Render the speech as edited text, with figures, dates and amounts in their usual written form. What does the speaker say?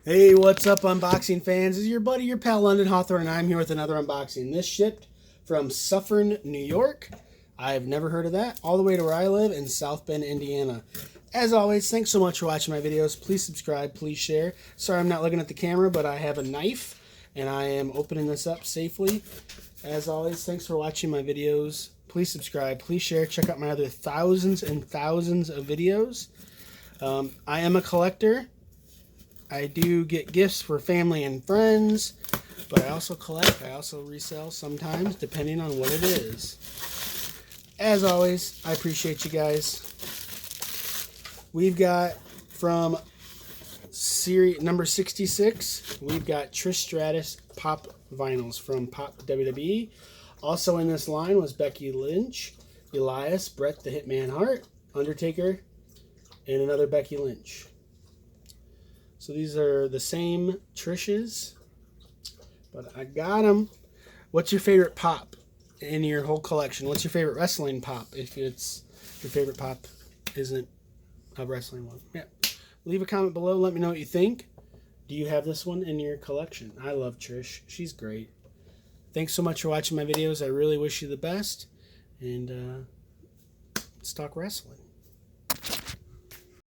Hey, what's up, unboxing fans? This is your buddy, your pal, London Hawthorne, and I'm here with another unboxing. This shipped from Suffern, New York. I've never heard of that. All the way to where I live in South Bend, Indiana. As always, thanks so much for watching my videos. Please subscribe, please share. Sorry I'm not looking at the camera, but I have a knife, and I am opening this up safely. As always, thanks for watching my videos. Please subscribe, please share. Check out my other thousands and thousands of videos. I am a collector. I do get gifts for family and friends, but I also collect. I also resell sometimes, depending on what it is. As always, I appreciate you guys. We've got from series number 66, we've got Trish Stratus POP vinyls from POP WWE. Also in this line was Becky Lynch, Elias, Bret the Hitman Hart, Undertaker, and another Becky Lynch. So these are the same Trish's, but I got them. What's your favorite pop in your whole collection? What's your favorite wrestling pop if it's your favorite pop isn't a wrestling one? Yeah. Leave a comment below. Let me know what you think. Do you have this one in your collection? I love Trish. She's great. Thanks so much for watching my videos. I really wish you the best. And let's talk wrestling.